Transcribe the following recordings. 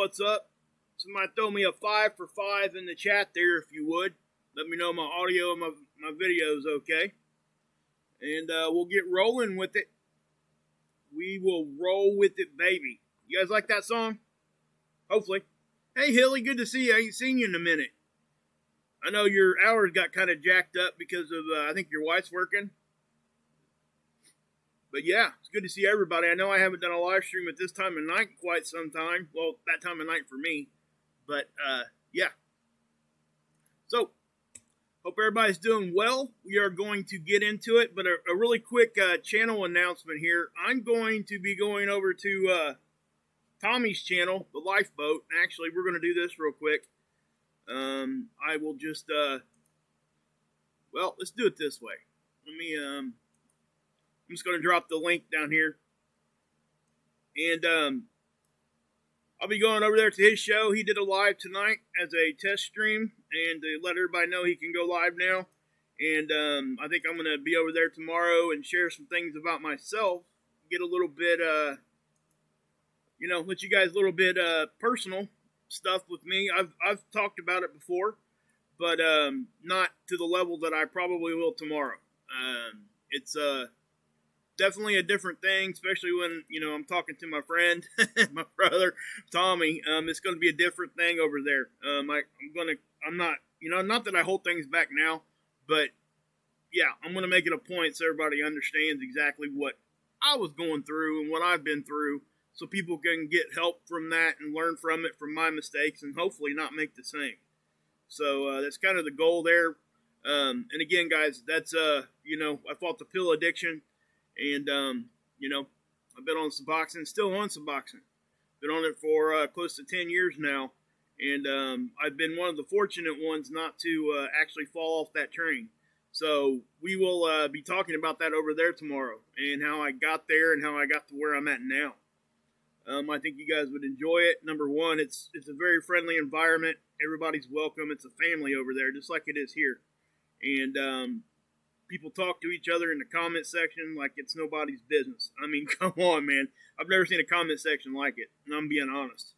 what's up? Somebody throw me a 5 for 5 in the chat there if you would. Let me know my audio and my video's okay. And we'll get rolling with it. We will roll with it, baby. You guys like that song? Hopefully. Hey, Hilly, good to see you. I ain't seen you in a minute. I know your hours got kind of jacked up because of, I think your wife's working. But yeah, it's good to see everybody. I know I haven't done a live stream at this time of night in quite some time. Well, that time of night for me. But, yeah. So, hope everybody's doing well. We are going to get into it. But a really quick channel announcement here. I'm going to be going over to Tommy's channel, The Lifeboat. Actually, we're going to do this real quick. I will just, well, let's do it this way. Let me, I'm just going to drop the link down here. And, I'll be going over there to his show. He did a live tonight as a test stream, and to let everybody know he can go live now. And, I think I'm going to be over there tomorrow and share some things about myself. Get a little bit, you know, let you guys a little bit, personal stuff with me. I've talked about it before, but not to the level that I probably will tomorrow. It's definitely a different thing, especially when, you know, I'm talking to my friend, my brother, Tommy. It's going to be a different thing over there. I'm not, you know, not that I hold things back now, but yeah, I'm going to make it a point so everybody understands exactly what I was going through and what I've been through, so people can get help from that and learn from it, from my mistakes, and hopefully not make the same. So that's kind of the goal there. And again, guys, that's, you know, I fought the pill addiction, and, you know, I've been on Suboxone, still on Suboxone. Been on it for close to 10 years now, and I've been one of the fortunate ones not to actually fall off that train. So we will be talking about that over there tomorrow, and how I got there and how I got to where I'm at now. I think you guys would enjoy it. Number one, it's a very friendly environment. Everybody's welcome. It's a family over there, just like it is here. And people talk to each other in the comment section like it's nobody's business. I mean, come on, man. I've never seen a comment section like it, and I'm being honest.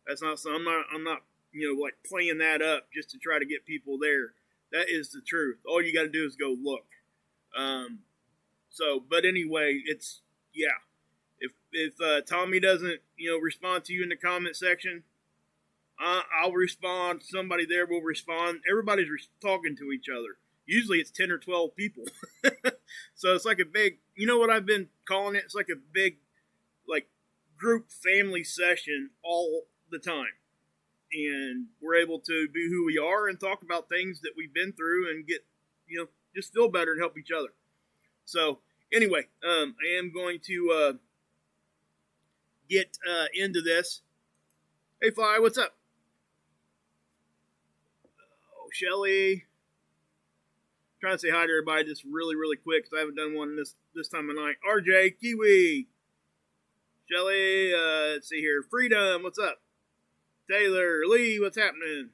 That's not so. I'm not, you know, like playing that up just to try to get people there. That is the truth. All you got to do is go look. But anyway, it's, yeah. If Tommy doesn't, you know, respond to you in the comment section, I'll respond. Somebody there will respond. Everybody's talking to each other. Usually it's 10 or 12 people. So it's like a big, you know what I've been calling it? It's like a big, like, group family session all the time. And we're able to be who we are and talk about things that we've been through and get, you know, just feel better and help each other. So anyway, I am going to get into this. Hey, Fly, what's up? Oh, Shelly. Trying to say hi to everybody just really, really quick because I haven't done one this time of night. RJ, Kiwi. Shelly, let's see here. Freedom, what's up? Taylor, Lee, what's happening?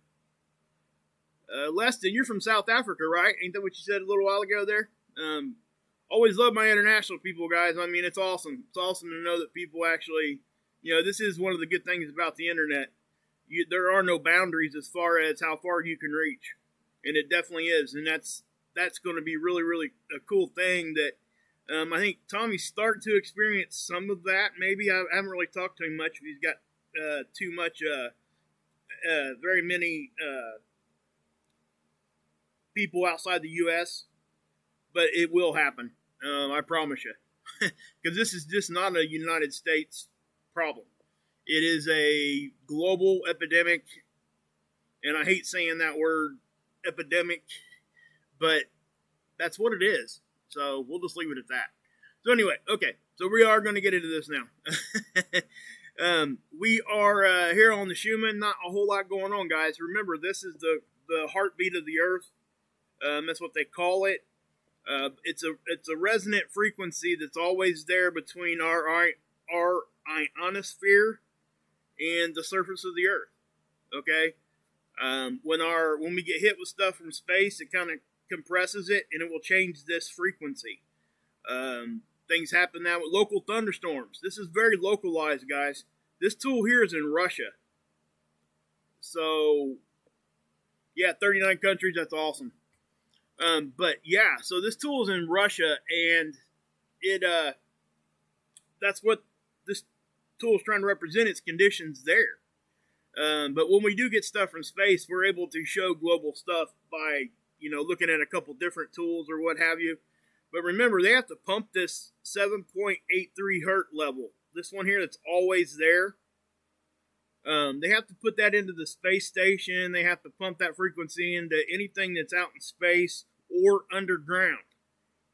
Leston, you're from South Africa, right? Ain't that what you said a little while ago there? Always love my international people, guys. I mean, it's awesome. It's awesome to know that people actually, you know, this is one of the good things about the internet. There are no boundaries as far as how far you can reach. And it definitely is. And that's going to be really, really a cool thing that I think Tommy's starting to experience some of that. Maybe I haven't really talked to him much. He's got too much, very many people outside the U.S., but it will happen. I promise you. Because this is just not a United States problem. It is a global epidemic, and I hate saying that word, epidemic, but that's what it is. So we'll just leave it at that. So anyway, okay. So we are going to get into this now. We are here on the Schumann. Not a whole lot going on, guys. Remember, this is the heartbeat of the Earth. That's what they call it. It's a resonant frequency that's always there between our ionosphere and the surface of the Earth. Okay. When we get hit with stuff from space, it kind of compresses it, and it will change this frequency. Things happen now with local thunderstorms. This is very localized, guys. This tool here is in Russia. So, yeah, 39 countries. That's awesome. But yeah, so this tool is in Russia, and it that's what this tool is trying to represent. Its conditions there. But when we do get stuff from space, we're able to show global stuff by looking at a couple different tools or what have you. But remember, they have to pump this 7.83 hertz level. This one here that's always there. They have to put that into the space station. They have to pump that frequency into anything that's out in space or underground.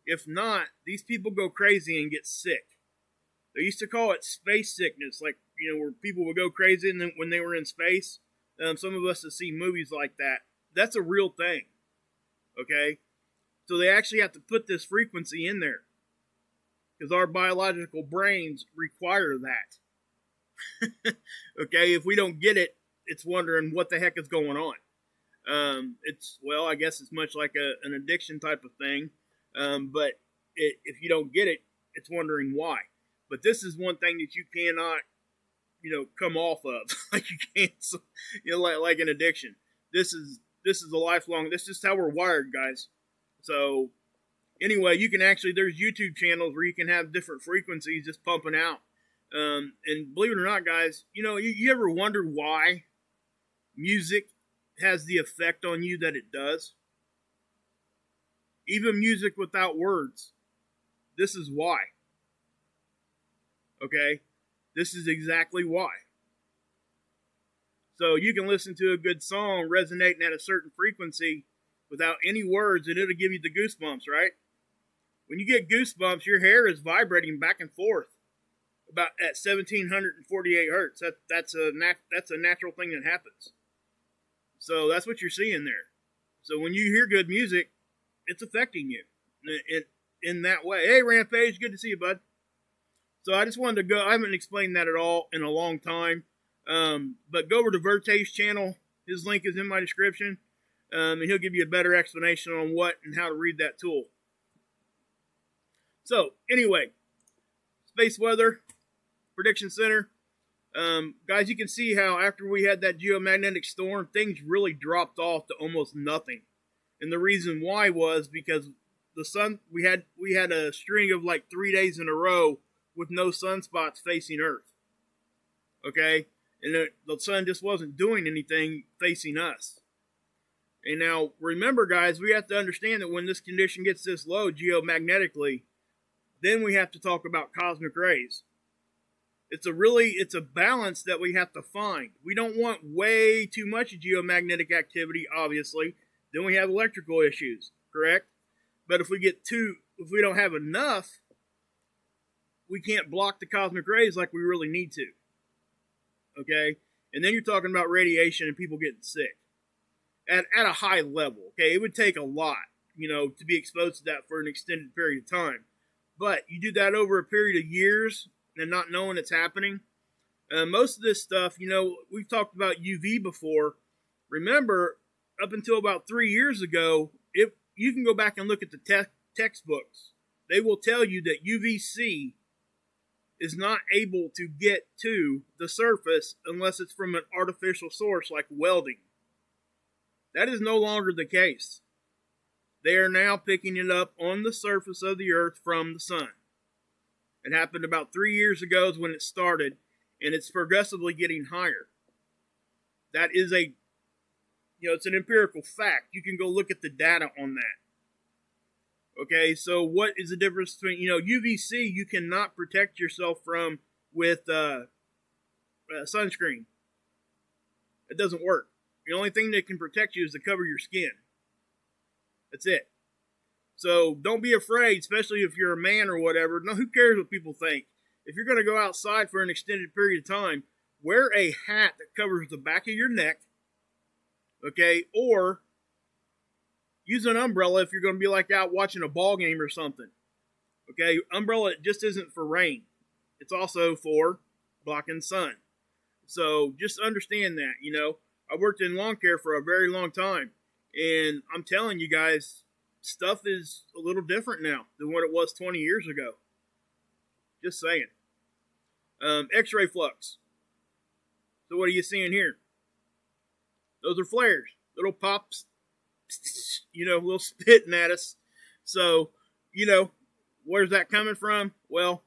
If not, these people go crazy and get sick. They used to call it space sickness, like, where people would go crazy and then when they were in space. Some of us have seen movies like that. That's a real thing. Okay? So they actually have to put this frequency in there. Because our biological brains require that. Okay? If we don't get it, it's wondering what the heck is going on. I guess it's much like an addiction type of thing. But if you don't get it, it's wondering why. But this is one thing that you cannot, come off of. Like you can't, like an addiction. This is a lifelong. This is how we're wired, guys. So anyway, you can actually, there's YouTube channels where you can have different frequencies just pumping out. And believe it or not, guys, you ever wonder why music has the effect on you that it does? Even music without words. This is why. Okay? This is exactly why. So you can listen to a good song resonating at a certain frequency without any words, and it'll give you the goosebumps, right? When you get goosebumps, your hair is vibrating back and forth about at 1748 hertz. That's a natural thing that happens. So that's what you're seeing there. So when you hear good music, it's affecting you in that way. Hey, Rampage, good to see you, bud. So I just wanted to go. I haven't explained that at all in a long time. But go over to Verte's channel. His link is in my description. And he'll give you a better explanation on what and how to read that tool. So, anyway, Spaceweather Prediction Center. Guys, you can see how after we had that geomagnetic storm, things really dropped off to almost nothing. And the reason why was because the sun, we had a string of like 3 days in a row with no sunspots facing Earth. Okay? And the sun just wasn't doing anything facing us. And now, remember, guys, we have to understand that when this condition gets this low geomagnetically, then we have to talk about cosmic rays. It's a balance that we have to find. We don't want way too much geomagnetic activity, obviously. Then we have electrical issues, correct? But if we don't have enough, we can't block the cosmic rays like we really need to. Okay? And then you're talking about radiation and people getting sick. At a high level, okay? It would take a lot, to be exposed to that for an extended period of time. But you do that over a period of years and not knowing it's happening. Most of this stuff, we've talked about UV before. Remember, up until about 3 years ago, you can go back and look at the textbooks. They will tell you that UVC is not able to get to the surface unless it's from an artificial source like welding. That is no longer the case. They are now picking it up on the surface of the Earth from the sun. It happened about 3 years ago is when it started, and it's progressively getting higher. That is it's an empirical fact. You can go look at the data on that. Okay, so what is the difference between, UVC you cannot protect yourself from with sunscreen. It doesn't work. The only thing that can protect you is to cover your skin. That's it. So don't be afraid, especially if you're a man or whatever. No, who cares what people think? If you're going to go outside for an extended period of time, wear a hat that covers the back of your neck. Okay, or use an umbrella if you're going to be like out watching a ball game or something. Okay, umbrella just isn't for rain. It's also for blocking sun. So just understand that, I worked in lawn care for a very long time, and I'm telling you guys, stuff is a little different now than what it was 20 years ago. Just saying. X-ray flux. So what are you seeing here? Those are flares. Little pops, little spitting at us. So, where's that coming from? Well,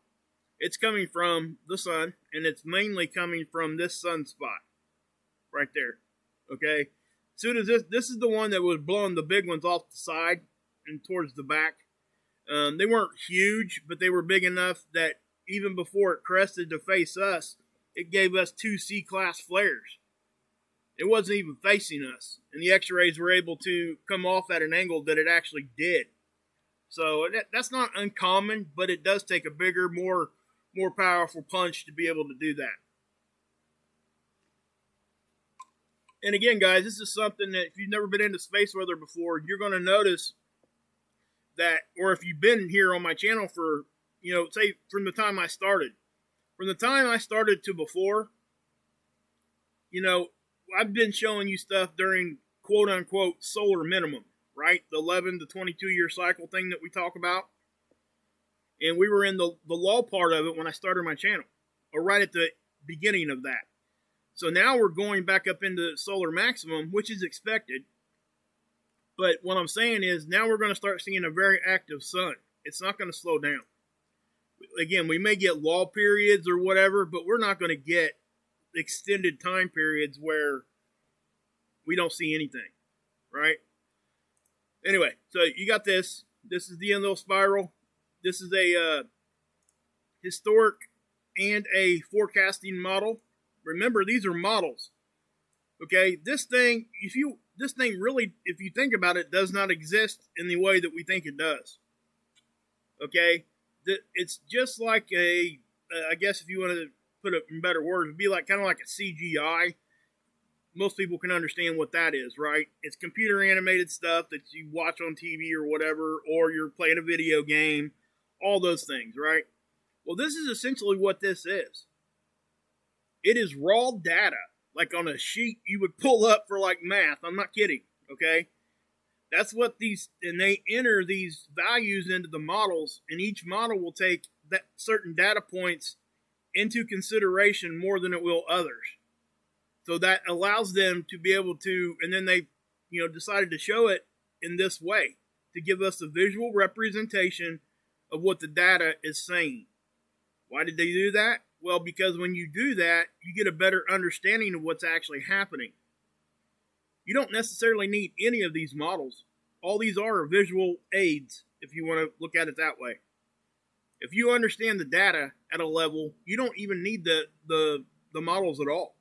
it's coming from the sun, and it's mainly coming from this sunspot right there. Okay? Soon as this is the one that was blowing the big ones off the side and towards the back. They weren't huge, but they were big enough that even before it crested to face us, it gave us 2 C-class flares. It wasn't even facing us, and the X-rays were able to come off at an angle that it actually did. So that's not uncommon, but it does take a bigger, more powerful punch to be able to do that. And again, guys, this is something that if you've never been into space weather before, you're going to notice that, or if you've been here on my channel for, say from the time I started. From the time I started to before, I've been showing you stuff during quote-unquote solar minimum, right? The 11 to 22 year cycle thing that we talk about. And we were in the lull part of it when I started my channel, or right at the beginning of that. So now we're going back up into solar maximum, which is expected. But what I'm saying is now we're going to start seeing a very active sun. It's not going to slow down. Again, we may get lull periods or whatever, but we're not going to get extended time periods where we don't see anything, right? Anyway, so you got this. This is the end of the spiral. This is a historic and a forecasting model. Remember, these are models. Okay, this thing really, if you think about it, does not exist in the way that we think it does. Okay, it's just like I guess if you want to put it in better words, it'd be like kind of like a CGI. Most people can understand what that is, right? It's computer animated stuff that you watch on TV or whatever, or you're playing a video game, all those things, right? Well, this is essentially what this is. It is raw data, like on a sheet you would pull up for like math. I'm not kidding, okay? That's what and they enter these values into the models, and each model will take that certain data points into consideration more than it will others. So that allows them to be able to, and then they, decided to show it in this way to give us a visual representation of what the data is saying. Why did they do that? Well, because when you do that, you get a better understanding of what's actually happening. You don't necessarily need any of these models. All these are visual aids, if you want to look at it that way. If you understand the data at a level, you don't even need the models at all.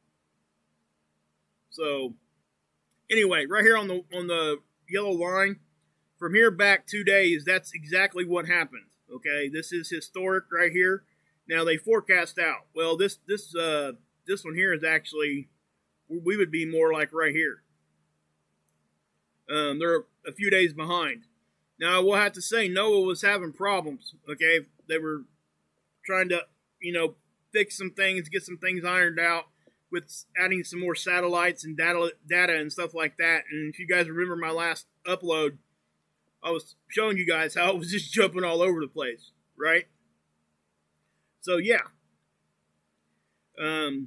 So, anyway, right here on the yellow line, from here back 2 days, that's exactly what happened. Okay, this is historic right here. Now they forecast out. Well, this one here is actually, we would be more like right here. They're a few days behind. Now, I will have to say, NOAA was having problems, okay? They were trying to, fix some things, get some things ironed out with adding some more satellites and data and stuff like that. And if you guys remember my last upload, I was showing you guys how it was just jumping all over the place, right? So, yeah. What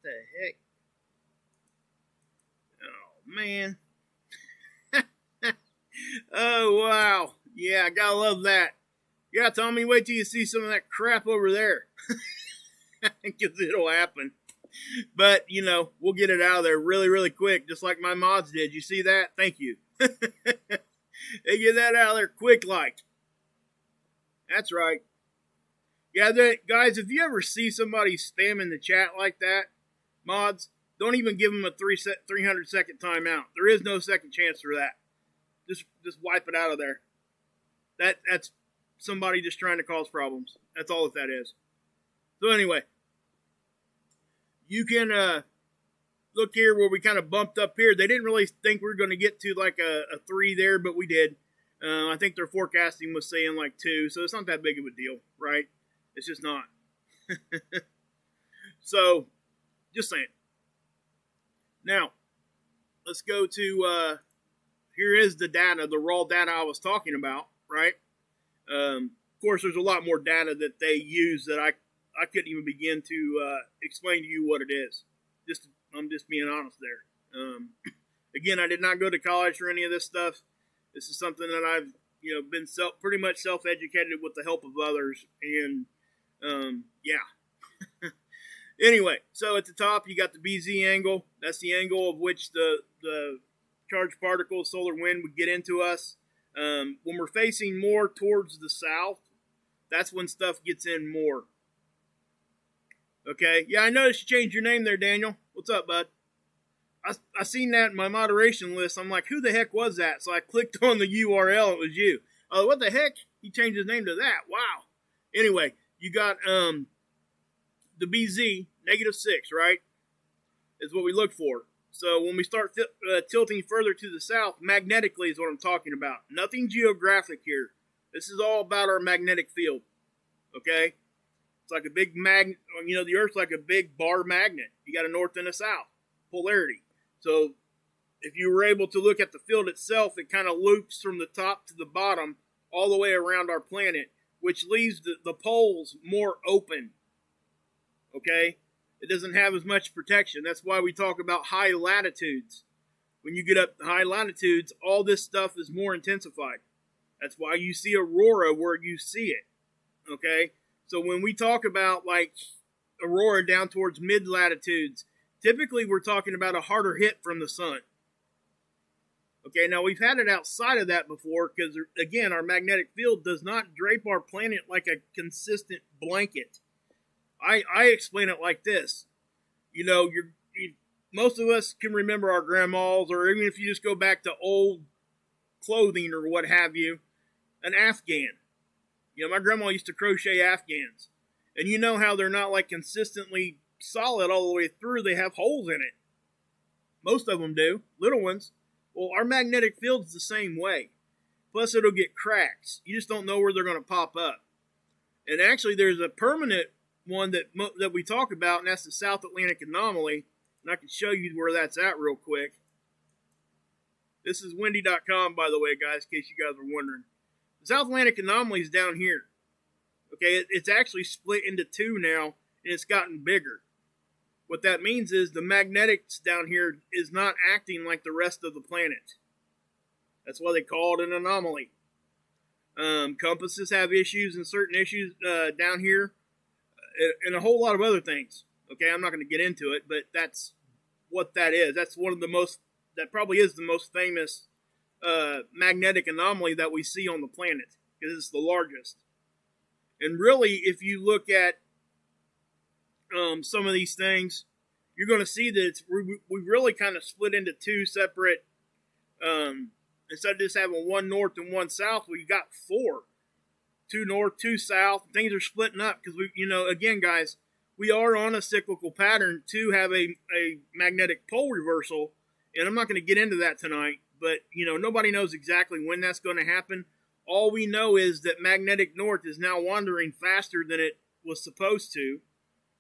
the heck? Oh, man. Oh, wow. Yeah, I gotta love that. Yeah, Tommy, wait till you see some of that crap over there. Because it'll happen. But, we'll get it out of there really, really quick, just like my mods did. You see that? Thank you. They get that out of there quick like. That's right. Yeah, guys, if you ever see somebody spamming the chat like that, mods, don't even give them a 300-second timeout. There is no second chance for that. Just wipe it out of there. That's somebody just trying to cause problems. That's all that is. So anyway, you can look here where we kind of bumped up here. They didn't really think we were going to get to like a 3 there, but we did. I think their forecasting was saying like 2, so it's not that big of a deal, right? It's just not. So, just saying. Now, let's go to, here is the data, the raw data I was talking about, right? Of course, there's a lot more data that they use that I couldn't even begin to explain to you what it is. Just I'm just being honest there. Again, I did not go to college for any of this stuff. This is something that I've been pretty much self-educated with the help of others, and yeah. Anyway, so at the top you got the BZ angle. That's the angle of which the charged particles, solar wind, would get into us. When we're facing more towards the south, that's when stuff gets in more. Okay, yeah, I noticed you changed your name there, Daniel. What's up, bud? I seen that in my moderation list. I'm like, who the heck was that? So I clicked on the URL. It was you. Oh, what the heck? He changed his name to that. Wow. Anyway, you got the BZ, -6, right? Is what we look for. So when we start tilting further to the south, magnetically is what I'm talking about. Nothing geographic here. This is all about our magnetic field. Okay? It's like a big magnet. The Earth's like a big bar magnet. You got a north and a south polarity. So if you were able to look at the field itself, it kind of loops from the top to the bottom all the way around our planet, which leaves the poles more open. Okay? It doesn't have as much protection. That's why we talk about high latitudes. When you get up to high latitudes, all this stuff is more intensified. That's why you see aurora where you see it. Okay? So when we talk about like aurora down towards mid latitudes, typically we're talking about a harder hit from the sun. Okay, now we've had it outside of that before because, again, our magnetic field does not drape our planet like a consistent blanket. I explain it like this. Most of us can remember our grandmas, or even if you just go back to old clothing or what have you, an Afghan. My grandma used to crochet Afghans. And you know how they're not like consistently solid all the way through. They have holes in it. Most of them do. Little ones. Well, our magnetic field's the same way. Plus, it'll get cracks. You just don't know where they're going to pop up. And actually, there's a permanent one that we talk about, and that's the South Atlantic anomaly. And I can show you where that's at real quick. This is windy.com, by the way, guys, in case you guys were wondering. The South Atlantic anomaly is down here. Okay, it's actually split into two now, and it's gotten bigger. What that means is the magnetics down here is not acting like the rest of the planet. That's why they call it an anomaly. Compasses have issues and certain issues down here, and a whole lot of other things. Okay, I'm not going to get into it, but that's what that is. That's that probably is the most famous magnetic anomaly that we see on the planet, because it's the largest. And really, if you look at some of these things, you're going to see that we really kind of split into two separate, instead of just having one north and one south, we got four. Two north, two south. Things are splitting up because again, guys, we are on a cyclical pattern to have a magnetic pole reversal, and I'm not going to get into that tonight, but nobody knows exactly when that's going to happen. All we know is that magnetic north is now wandering faster than it was supposed to.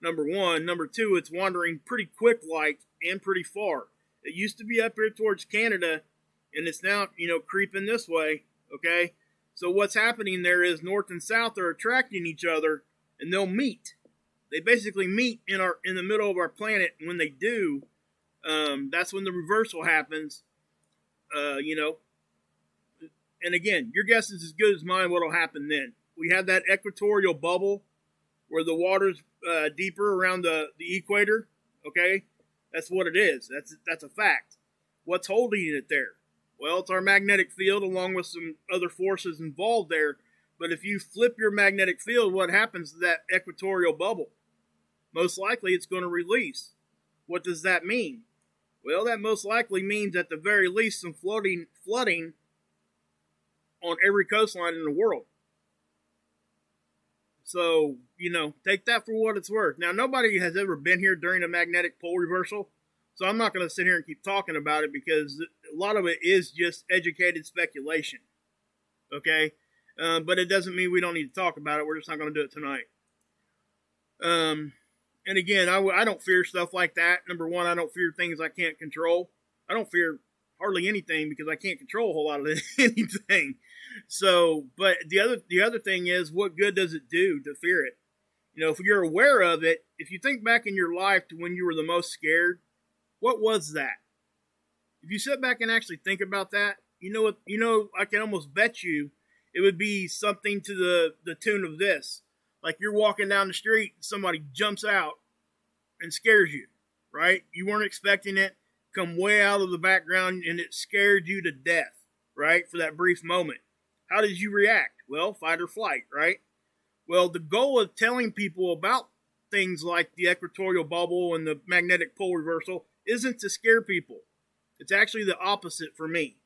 Number one. Number two, it's wandering pretty quick-like and pretty far. It used to be up here towards Canada, and it's now, creeping this way, okay? So what's happening there is north and south are attracting each other, and they'll meet. They basically meet in the middle of our planet, and when they do, that's when the reversal happens, And again, your guess is as good as mine what'll happen then. We have that equatorial bubble where the water's deeper around the equator, okay? That's what it is. That's a fact. What's holding it there? Well, it's our magnetic field along with some other forces involved there. But if you flip your magnetic field, what happens to that equatorial bubble? Most likely it's going to release. What does that mean? Well, that most likely means at the very least some flooding on every coastline in the world. So, take that for what it's worth. Now, nobody has ever been here during a magnetic pole reversal, so I'm not going to sit here and keep talking about it because a lot of it is just educated speculation. Okay? But it doesn't mean we don't need to talk about it. We're just not going to do it tonight. And again, I don't fear stuff like that. Number one, I don't fear things I can't control. I don't fear hardly anything because I can't control a whole lot of anything. So, but the other thing is, what good does it do to fear it? If you're aware of it, if you think back in your life to when you were the most scared, What was that? If you sit back and actually think about that, you know what? I can almost bet you it would be something to the tune of this. Like you're walking down the street, somebody jumps out and scares you, right? You weren't expecting it, come way out of the background, and it scared you to death, right? For that brief moment. How did you react? Well, fight or flight, right? Well, the goal of telling people about things like the equatorial bubble and the magnetic pole reversal isn't to scare people. It's actually the opposite for me.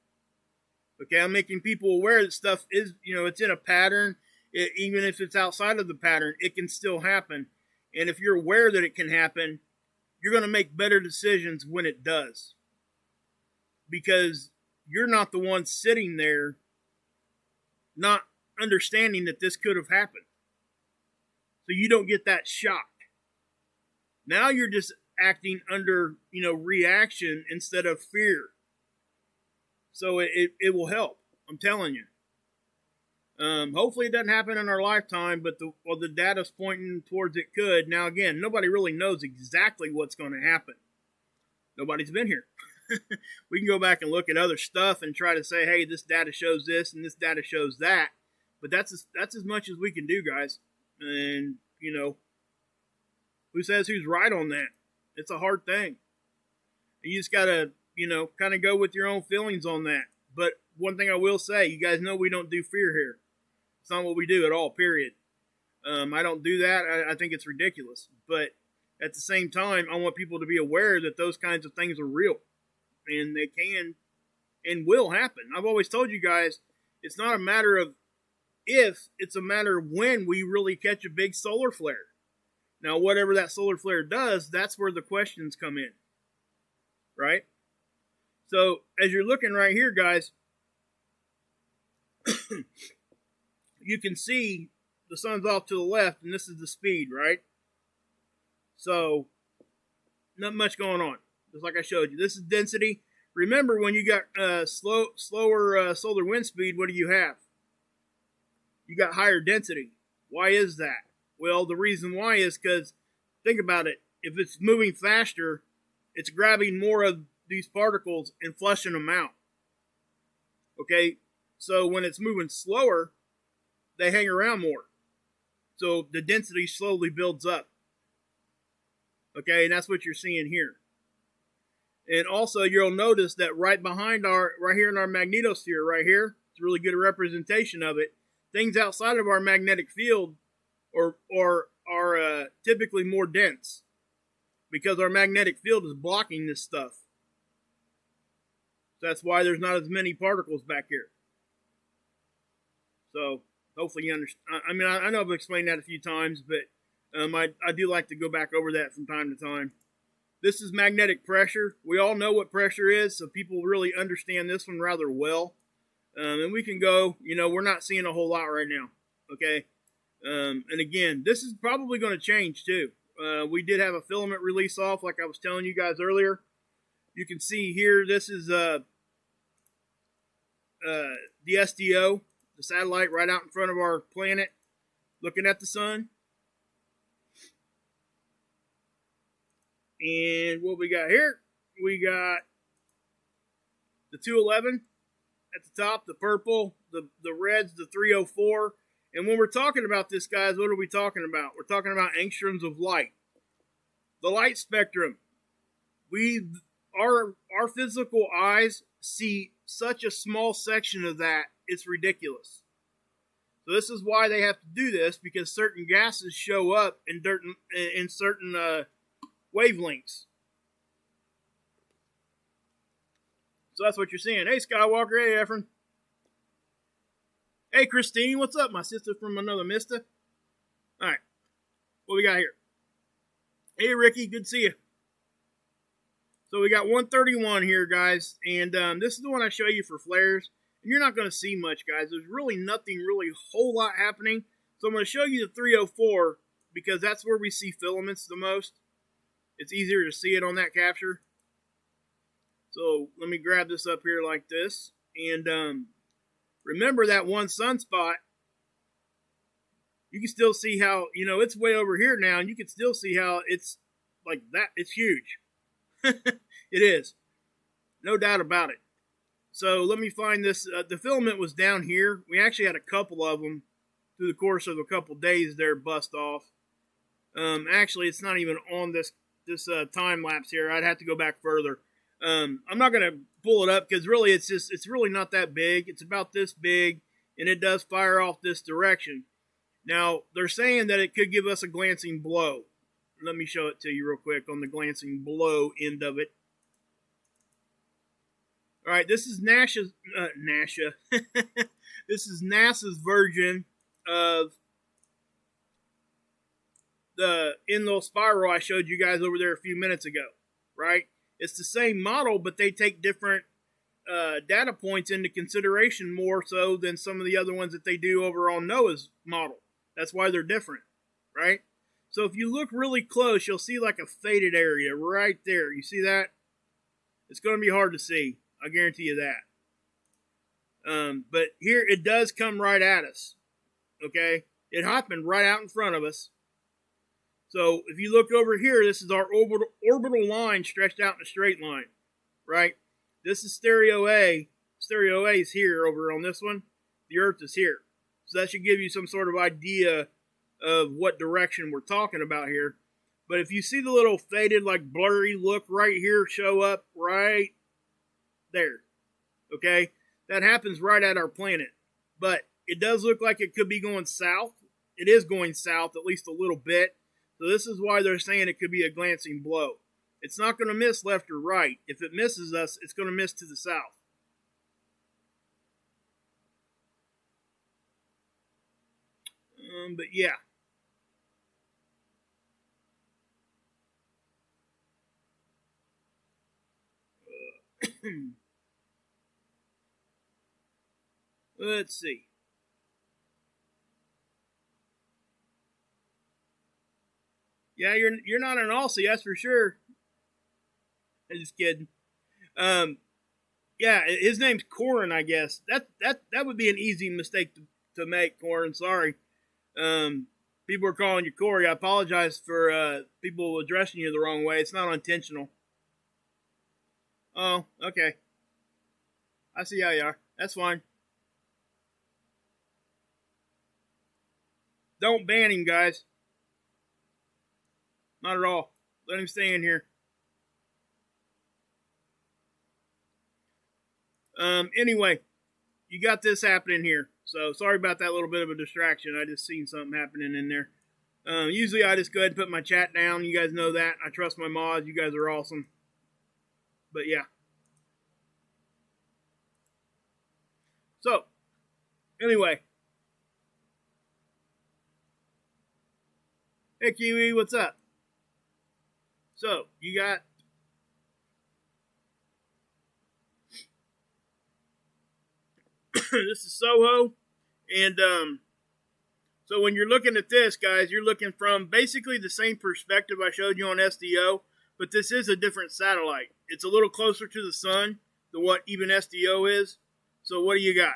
Okay, I'm making people aware that stuff is, it's in a pattern. Even if it's outside of the pattern, it can still happen. And if you're aware that it can happen, you're going to make better decisions when it does. Because you're not the one sitting there not understanding that this could have happened. So you don't get that shock. Now you're just acting under, reaction instead of fear. So it will help. I'm telling you. Hopefully it doesn't happen in our lifetime, but the data's pointing towards it could. Now again, nobody really knows exactly what's going to happen. Nobody's been here. We can go back and look at other stuff and try to say, hey, this data shows this and this data shows that. But that's as much as we can do, guys. And, who says who's right on that? It's a hard thing. You just got to, kind of go with your own feelings on that. But one thing I will say, you guys know we don't do fear here. It's not what we do at all, period. I don't do that. I think it's ridiculous. But at the same time, I want people to be aware that those kinds of things are real. And they can and will happen. I've always told you guys, it's not a matter of if, it's a matter of when we really catch a big solar flare. Now, whatever that solar flare does, that's where the questions come in. Right? So, as you're looking right here, guys, you can see the sun's off to the left, and this is the speed, right? So, not much going on. Just like I showed you. This is density. Remember, when you got slower solar wind speed, what do you have? You got higher density. Why is that? Well, the reason why is because, think about it. If it's moving faster, it's grabbing more of these particles and flushing them out. Okay? So when it's moving slower, they hang around more. So the density slowly builds up. Okay? And that's what you're seeing here. And also, you'll notice that right here in our magnetosphere, right here, it's a really good representation of it. Things outside of our magnetic field are typically more dense because our magnetic field is blocking this stuff. So that's why there's not as many particles back here. So hopefully you understand. I mean, I know I've explained that a few times, but I do like to go back over that from time to time. This is magnetic pressure. We all know what pressure is, so people really understand this one rather well. And we can go, we're not seeing a whole lot right now. Okay? And again, this is probably going to change too. We did have a filament release off, like I was telling you guys earlier. You can see here, this is the SDO, the satellite right out in front of our planet, looking at the sun. And what we got here, we got the 211 at the top, the purple, the reds, the 304. And when we're talking about this, guys, what are we talking about? We're talking about angstroms of light. The light spectrum. Our physical eyes see such a small section of that, it's ridiculous. So this is why they have to do this, because certain gases show up in certain wavelengths. So that's what you're seeing. Hey, Skywalker. Hey, Efren. Hey, Christine. What's up, my sister from another Mista? All right. What we got here? Hey, Ricky. Good to see you. So we got 131 here, guys. And this is the one I show you for flares. And you're not going to see much, guys. There's really nothing really a whole lot happening. So I'm going to show you the 304 because that's where we see filaments the most. It's easier to see it on that capture. So let me grab this up here like this. And remember that one sunspot. You can still see how, it's way over here now. And you can still see how it's like that. It's huge. It is. No doubt about it. So let me find this. The filament was down here. We actually had a couple of them through the course of a couple days there bust off. Actually, it's not even on this time lapse here. I'd have to go back further. I'm not going to pull it up because really it's really not that big. It's about this big, and it does fire off this direction. Now, they're saying that it could give us a glancing blow. Let me show it to you real quick on the glancing blow end of it. All right, this is NASA's this is NASA's version of the end-low spiral I showed you guys over there a few minutes ago, right? It's the same model, but they take different data points into consideration more so than some of the other ones that they do over on NOAA's model. That's why they're different, right? So if you look really close, you'll see like a faded area right there. You see that? It's going to be hard to see. I guarantee you that. But here, it does come right at us, okay? It happened right out in front of us. So if you look over here, this is our orbital line stretched out in a straight line, right? This is stereo A. Stereo A is here over on this one. The Earth is here. So that should give you some sort of idea of what direction we're talking about here. But if you see the little faded, like blurry look right here show up right there, okay? That happens right at our planet. But it does look like it could be going south. It is going south at least a little bit. So this is why they're saying it could be a glancing blow. It's not going to miss left or right. If it misses us, it's going to miss to the south. But yeah. Let's see. Yeah, you're not an Aussie, that's for sure. I'm just kidding. Yeah, his name's Corin, I guess. That would be an easy mistake to make, Corin. Sorry. People are calling you Corey. I apologize for people addressing you the wrong way. It's not intentional. Oh, okay. I see how you are. That's fine. Don't ban him, guys. Not at all. Let him stay in here. Anyway, you got this happening here. So sorry about that little bit of a distraction. I just seen something happening in there. Usually I just go ahead and put my chat down. You guys know that. I trust my mods. You guys are awesome. But yeah. So, anyway. Hey Kiwi, what's up? So, you got this is Soho, and so when you're looking at this, guys, you're looking from basically the same perspective I showed you on SDO, but this is a different satellite. It's a little closer to the sun than what even SDO is. So what do you got?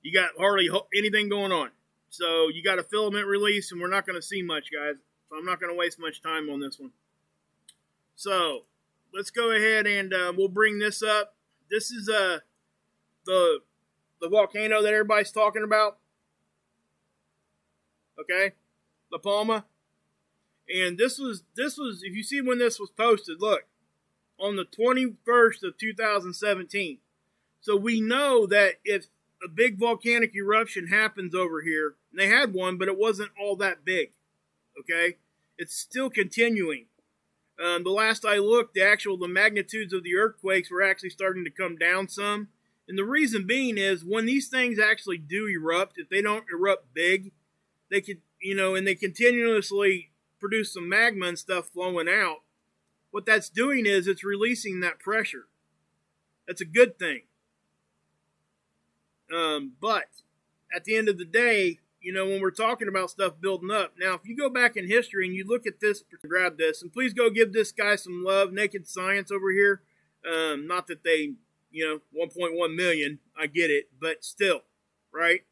You got hardly anything going on. So you got a filament release, and we're not going to see much, guys. So I'm not going to waste much time on this one. So let's go ahead and we'll bring this up. This is the volcano that everybody's talking about. Okay, La Palma. And this was if you see when this was posted, look, on the 21st of 2017. So we know that if a big volcanic eruption happens over here, and they had one, but it wasn't all that big. Okay, it's still continuing. The last I looked, the magnitudes of the earthquakes were actually starting to come down some. And the reason being is when these things actually do erupt, if they don't erupt big, they could, and they continuously produce some magma and stuff flowing out. What that's doing is it's releasing that pressure. That's a good thing. But at the end of the day, when we're talking about stuff building up. Now, if you go back in history and you look at this, grab this, and please go give this guy some love, Naked Science over here. Not that they, 1.1 million, I get it, but still, right?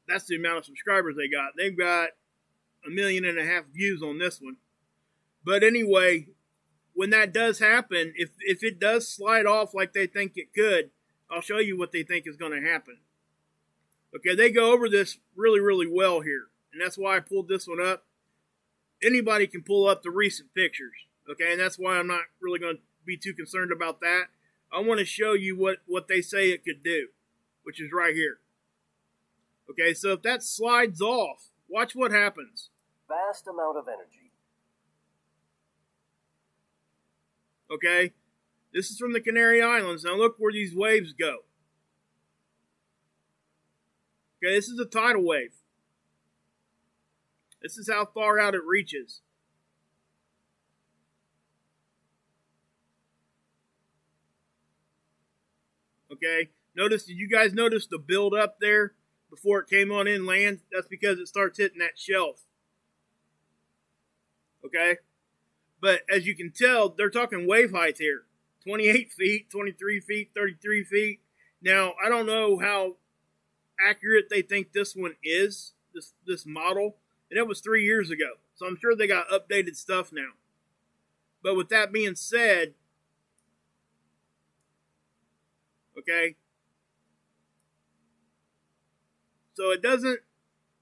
That's the amount of subscribers they got. They've got 1.5 million views on this one. But anyway, when that does happen, if it does slide off like they think it could, I'll show you what they think is going to happen. Okay, they go over this really, really well here. And that's why I pulled this one up. Anybody can pull up the recent pictures. Okay, and that's why I'm not really going to be too concerned about that. I want to show you what they say it could do, which is right here. Okay, so if that slides off, watch what happens. Vast amount of energy. Okay, this is from the Canary Islands. Now look where these waves go. Okay, this is a tidal wave. This is how far out it reaches. Okay, did you guys notice the build up there before it came on inland? That's because it starts hitting that shelf. Okay, but as you can tell, they're talking wave height here. 28 feet, 23 feet, 33 feet. Now, I don't know how accurate they think this one is, this model. And it was 3 years ago. So I'm sure they got updated stuff now. But with that being said, okay, so it doesn't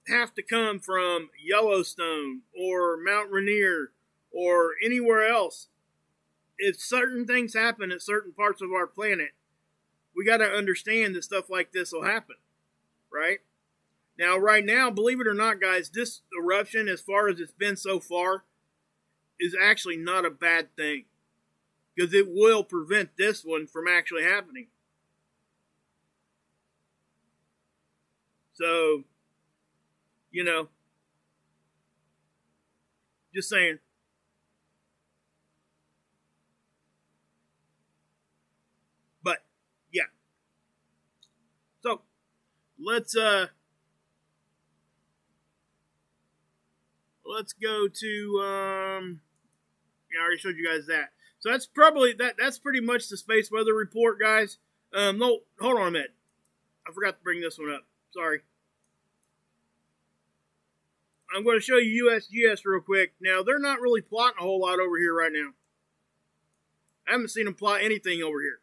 have to come from Yellowstone or Mount Rainier or anywhere else. If certain things happen at certain parts of our planet, we got to understand that stuff like this will happen, right? Now, right now, believe it or not, guys, this eruption, as far as it's been so far, is actually not a bad thing. Because it will prevent this one from actually happening. So, you know, just saying. But, yeah. So, let's go to, I already showed you guys that. So that's probably, that's pretty much the space weather report, guys. No, hold on a minute. I forgot to bring this one up. Sorry. I'm going to show you USGS real quick. Now, they're not really plotting a whole lot over here right now. I haven't seen them plot anything over here.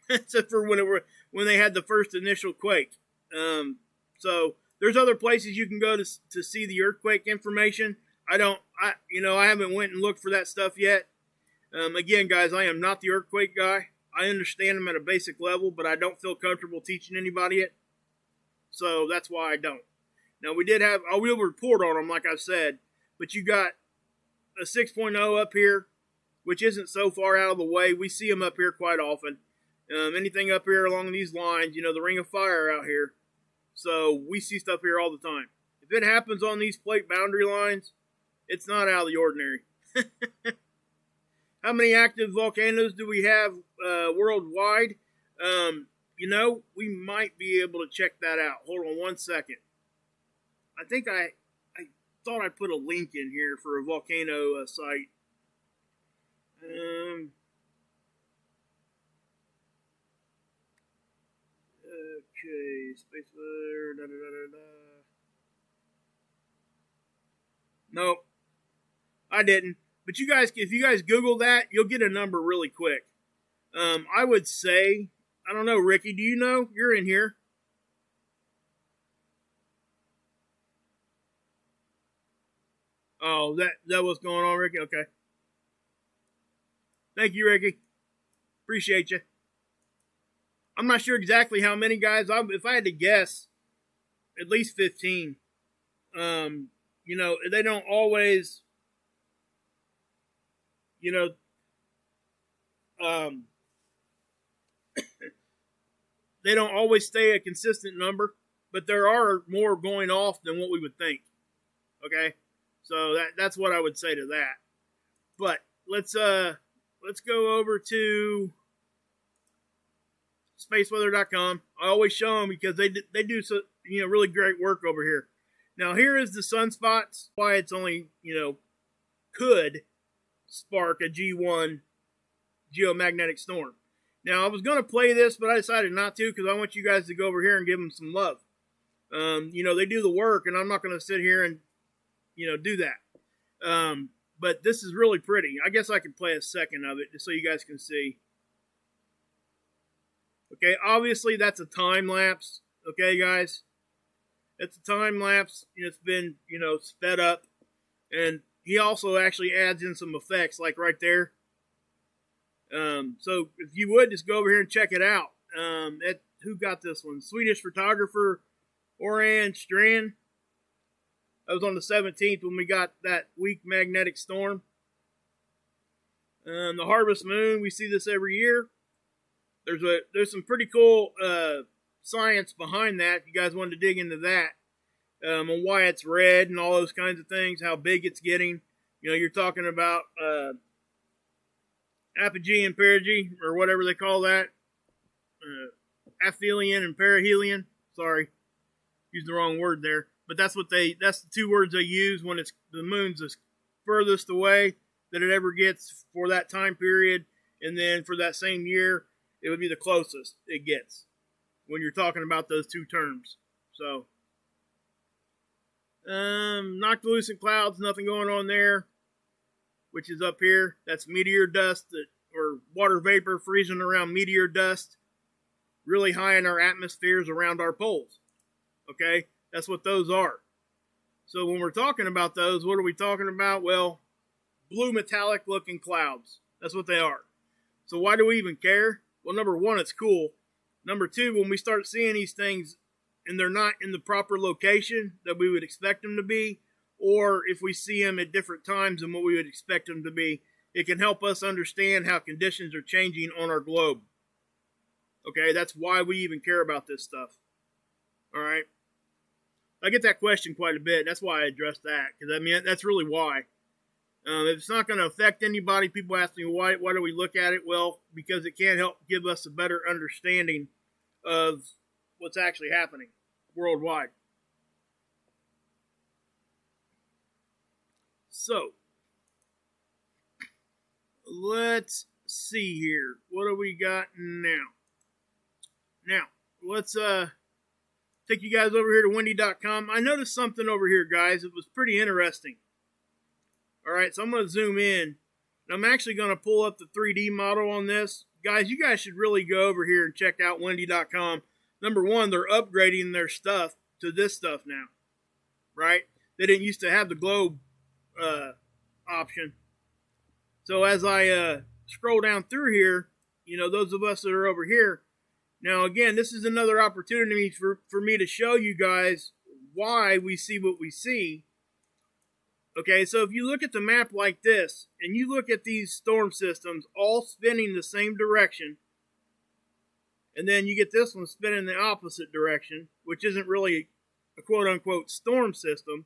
Except for when they had the first initial quake. So, there's other places you can go to see the earthquake information. I haven't went and looked for that stuff yet. Again, guys, I am not the earthquake guy. I understand them at a basic level, but I don't feel comfortable teaching anybody it. So that's why I don't. Now, I will report on them, like I said, but you got a 6.0 up here, which isn't so far out of the way. We see them up here quite often. Anything up here along these lines, the Ring of Fire out here. So we see stuff here all the time. If it happens on these plate boundary lines, it's not out of the ordinary. How many active volcanoes do we have worldwide? We might be able to check that out. Hold on one second. I think I thought I put a link in here for a volcano site. Okay, Spaceweather, Nope, I didn't. But if you guys Google that, you'll get a number really quick. I would say, I don't know, Ricky, do you know? You're in here. Oh, that what's going on, Ricky? Okay. Thank you, Ricky. Appreciate you. I'm not sure exactly how many, guys. If I had to guess, at least 15. They don't always, they don't always stay a consistent number, but there are more going off than what we would think. Okay, so that's what I would say to that. But let's go over to spaceweather.com. I always show them because they do so, really great work over here. Now here is the sunspots. Why it's only could spark a G1 geomagnetic storm. Now I was going to play this, but I decided not to because I want you guys to go over here and give them some love. They do the work, and I'm not going to sit here and do that. But this is really pretty. I guess I can play a second of it just so you guys can see. Okay, obviously that's a time lapse. Okay, guys, it's a time lapse. It's been, sped up, and he also actually adds in some effects, like right there. So if you would just go over here and check it out. Who got this one? Swedish photographer Oran Strand. That was on the 17th when we got that weak magnetic storm. The harvest moon, we see this every year. There's some pretty cool science behind that. If you guys wanted to dig into that, on why it's red and all those kinds of things, how big it's getting. You're talking about apogee and perigee, or whatever they call that. Aphelion and perihelion. Sorry, used the wrong word there. But that's the two words they use when the moon's the furthest away that it ever gets for that time period, and then for that same year, it would be the closest it gets when you're talking about those two terms. So, noctilucent clouds, nothing going on there, which is up here. That's meteor dust or water vapor freezing around meteor dust, really high in our atmospheres around our poles. Okay, that's what those are. So when we're talking about those, what are we talking about? Well, blue metallic looking clouds. That's what they are. So why do we even care? Well, number one, it's cool. Number two, when we start seeing these things and they're not in the proper location that we would expect them to be, or if we see them at different times than what we would expect them to be, it can help us understand how conditions are changing on our globe. Okay, that's why we even care about this stuff. All right. I get that question quite a bit. That's why I addressed that, because that's really why. If it's not going to affect anybody, people ask me why do we look at it? Well, because it can help give us a better understanding of what's actually happening worldwide. So, let's see here. What do we got now? Now, let's take you guys over here to windy.com. I noticed something over here, guys. It was pretty interesting. All right, so I'm going to zoom in. And I'm actually going to pull up the 3D model on this. Guys, you guys should really go over here and check out windy.com. Number one, they're upgrading their stuff to this stuff now. Right? They didn't used to have the globe option. So as I scroll down through here, those of us that are over here, now again, this is another opportunity for me to show you guys why we see what we see. Okay, so if you look at the map like this, and you look at these storm systems all spinning the same direction, and then you get this one spinning the opposite direction, which isn't really a quote-unquote storm system,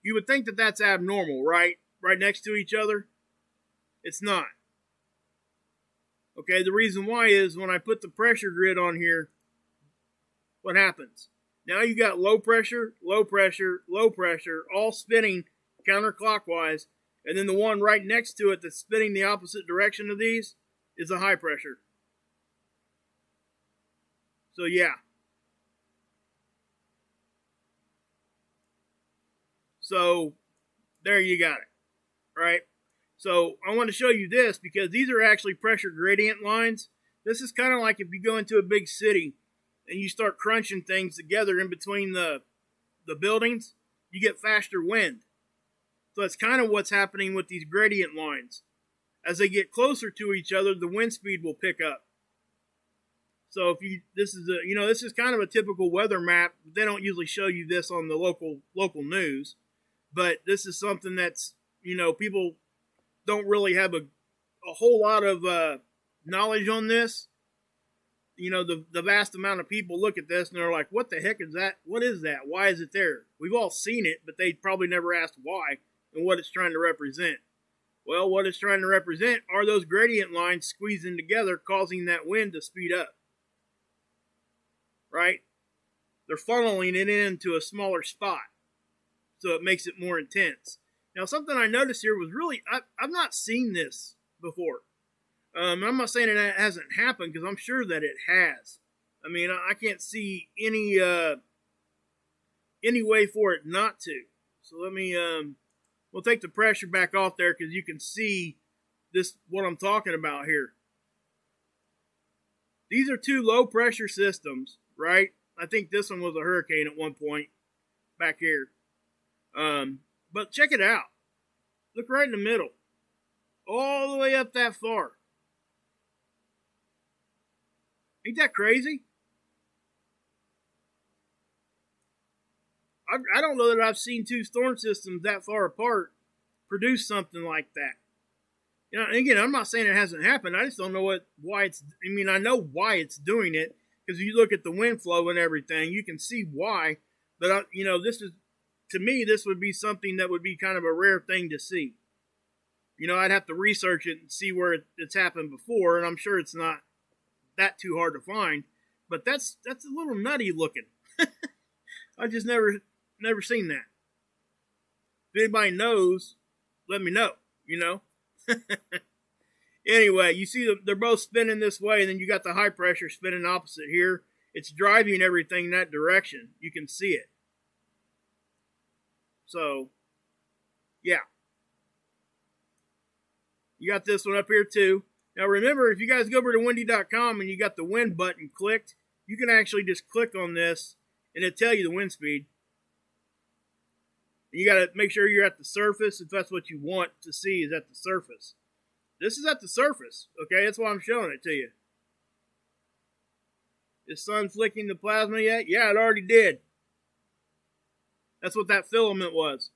you would think that that's abnormal, right? Right next to each other? It's not. Okay, the reason why is when I put the pressure grid on here, what happens? Now you got low pressure, low pressure, low pressure, all spinning counterclockwise, and then the one right next to it that's spinning the opposite direction of these is a high pressure. So yeah. So there you got it, right? So I want to show you this because these are actually pressure gradient lines. This is kind of like if you go into a big city and you start crunching things together in between the buildings, you get faster wind. So that's kind of what's happening with these gradient lines. As they get closer to each other, the wind speed will pick up. So this is kind of a typical weather map. They don't usually show you this on the local news, but this is something that's, people don't really have a whole lot of knowledge on this. The vast amount of people look at this and they're like, what the heck is that? What is that? Why is it there? We've all seen it, but they probably never asked why and what it's trying to represent. Well, what it's trying to represent are those gradient lines squeezing together, causing that wind to speed up. Right? They're funneling it into a smaller spot, so it makes it more intense. Now, something I noticed here was really, I've not seen this before. I'm not saying it hasn't happened, because I'm sure that it has. I mean, I can't see any way for it not to. So let me We'll take the pressure back off there because you can see this, what I'm talking about here. These are two low pressure systems, right? I think this one was a hurricane at one point back here. But check it out. Look right in the middle. All the way up that far. Ain't that crazy? I don't know that I've seen two storm systems that far apart produce something like that. You know, and again, I'm not saying it hasn't happened. I just don't know why it's. I mean, I know why it's doing it because you look at the wind flow and everything, you can see why. But you know, this is, to me, this would be something that would be kind of a rare thing to see. You know, I'd have to research it and see where it's happened before, and I'm sure it's not that too hard to find. But that's a little nutty looking. I just never seen that. If anybody knows, let me know, you know. Anyway, you see they're both spinning this way, and then you got the high pressure spinning opposite here. It's driving everything that direction. You can see it. So, yeah. You got this one up here too. Now remember, if you guys go over to windy.com and you got the wind button clicked, you can actually just click on this and it'll tell you the wind speed. And you got to make sure you're at the surface if that's what you want to see is at the surface. This is at the surface, okay? That's why I'm showing it to you. Is sun flicking the plasma yet? Yeah, it already did. That's what that filament was.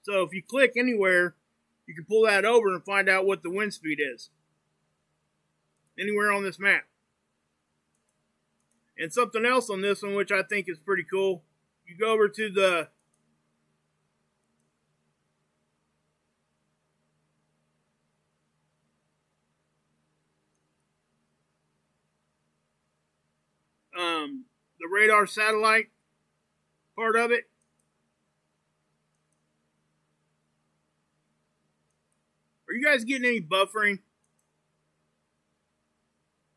So if you click anywhere, you can pull that over and find out what the wind speed is. Anywhere on this map. And something else on this one, which I think is pretty cool. You go over to the radar satellite part of it. Are you guys getting any buffering?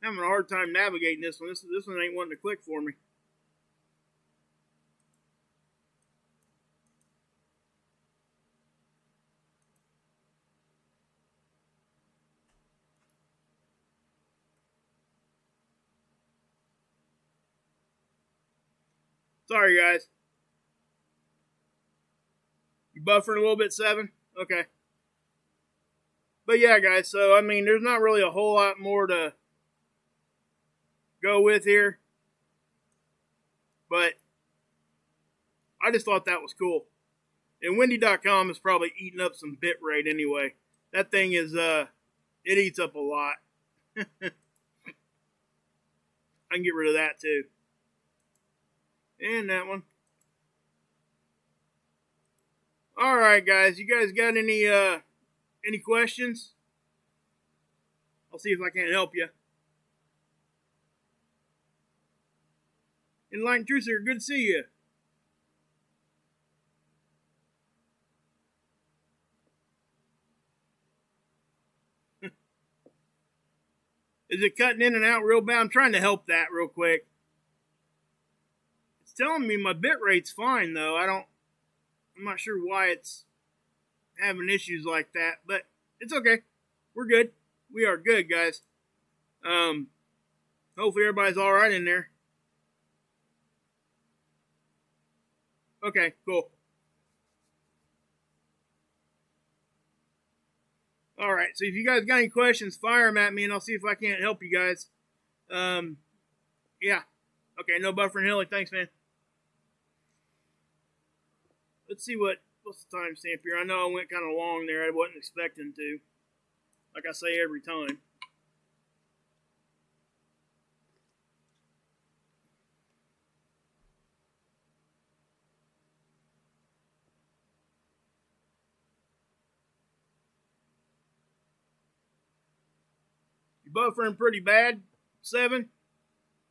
I'm having a hard time navigating this one. This one ain't wanting to click for me. Sorry, guys. You buffering a little bit, 7? Okay. But yeah, guys, so, I mean, there's not really a whole lot more to go with here. But I just thought that was cool. And windy.com is probably eating up some bit rate anyway. That thing is, it eats up a lot. I can get rid of that too. And that one. Alright, guys. You guys got any questions? I'll see if I can't help you. Enlightened Truther, good to see you. Is it cutting in and out real bad? I'm trying to help that real quick. It's telling me my bit rate's fine though. I'm not sure why it's having issues like that, but it's okay. We're good. We are good, guys. Hopefully everybody's alright in there. Okay, cool. Alright, so if you guys got any questions, fire them at me and I'll see if I can't help you guys. Yeah. Okay, no buffering, Hilly. Thanks, man. Let's see what's the timestamp here. I know I went kind of long there. I wasn't expecting to. Like I say every time. You buffering pretty bad, 7?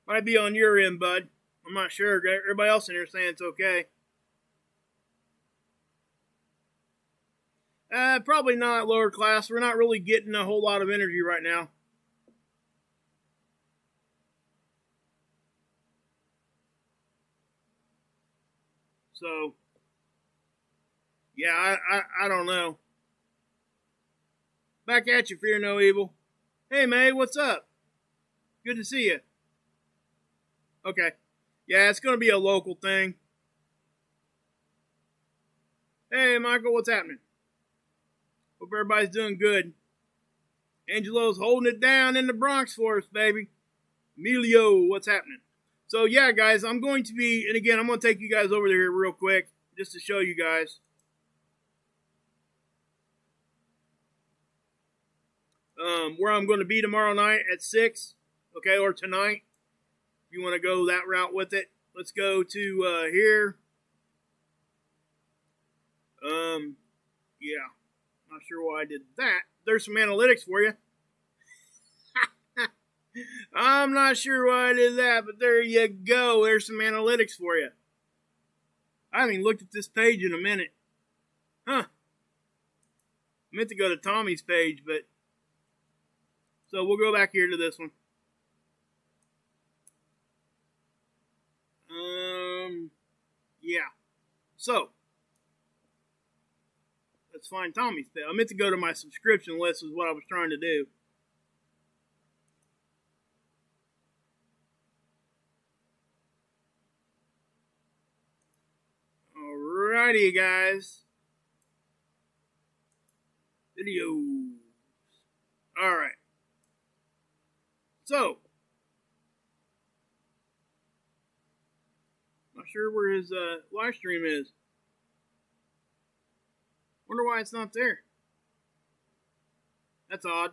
Might be on your end, bud. I'm not sure. Everybody else in here saying it's okay. Probably not lower class. We're not really getting a whole lot of energy right now. So, yeah, I don't know. Back at you, fear no evil. Hey, May, what's up? Good to see you. Okay. Yeah, it's going to be a local thing. Hey, Michael, what's happening? Hope everybody's doing good. Angelo's holding it down in the Bronx for us, baby. Emilio, what's happening? So, yeah, guys, I'm going to be, and again, I'm going to take you guys over there real quick just to show you guys. Where I'm going to be tomorrow night at 6, okay, or tonight. If you want to go that route with it, let's go to here. Yeah, not sure why I did that. There's some analytics for you. I'm not sure why I did that, but there you go. There's some analytics for you. I haven't even looked at this page in a minute. Huh. I meant to go to Tommy's page, but... So we'll go back here to this one. Yeah. So, let's find Tommy's page. I meant to go to my subscription list is what I was trying to do. Alrighty, guys. Videos. Alright. So, not sure where his live stream is. Wonder why it's not there. That's odd.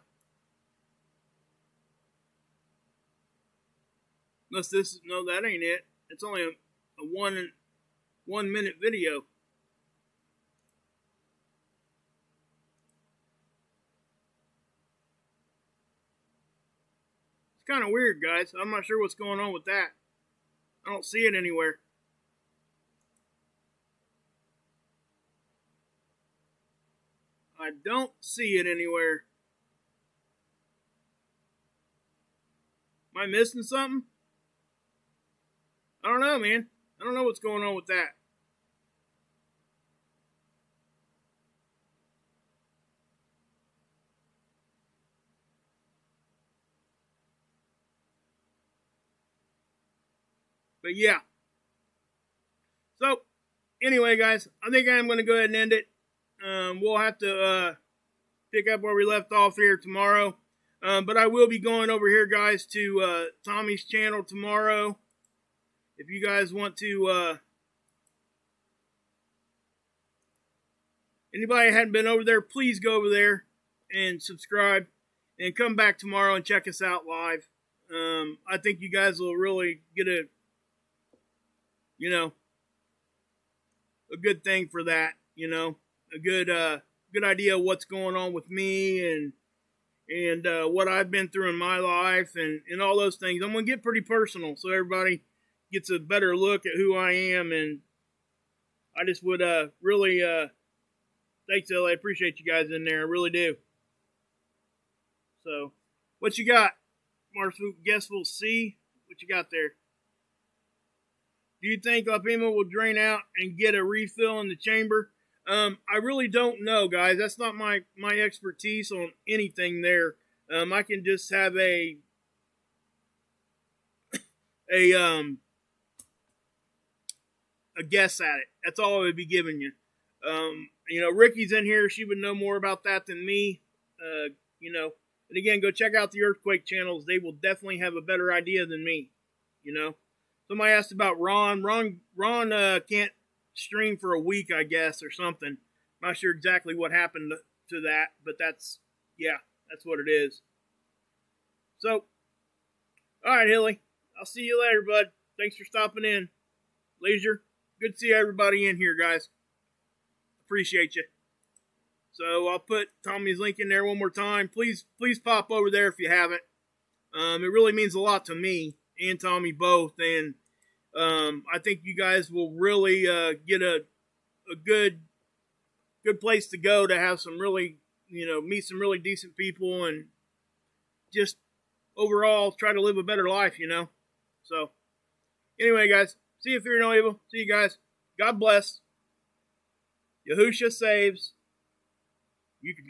Unless this, no, that ain't it. It's only a 1 minute video. It's kind of weird, guys. I'm not sure what's going on with that. I don't see it anywhere. I don't see it anywhere. Am I missing something? I don't know, man. I don't know what's going on with that. But yeah. So, anyway, guys, I think I'm going to go ahead and end it. We'll have to pick up where we left off here tomorrow. But I will be going over here, guys, to Tommy's channel tomorrow. If you guys want to... anybody hadn't been over there, please go over there and subscribe. And come back tomorrow and check us out live. I think you guys will really get a... you know, a good thing for that, you know, a good idea of what's going on with me and what I've been through in my life and all those things. I'm going to get pretty personal so everybody gets a better look at who I am. And I just would really, thanks, Ellie. I appreciate you guys in there. I really do. So, what you got? Marshall, guess we'll see what you got there. Do you think Lapima will drain out and get a refill in the chamber? I really don't know, guys. That's not my expertise on anything there. I can just have a guess at it. That's all I would be giving you. You know, Ricky's in here. She would know more about that than me. You know, and again, go check out the earthquake channels. They will definitely have a better idea than me. You know. Somebody asked about Ron. Ron can't stream for a week, I guess, or something. I'm not sure exactly what happened to that, but that's what it is. So, all right, Hilly. I'll see you later, bud. Thanks for stopping in. Leisure. Good to see everybody in here, guys. Appreciate you. So, I'll put Tommy's link in there one more time. Please pop over there if you haven't. It really means a lot to me and Tommy both, and I think you guys will really get a good place to go to have some really, you know, meet some really decent people and just overall try to live a better life, you know. So, anyway, guys, see you if you're no evil. See you guys. God bless. Yahusha saves. You can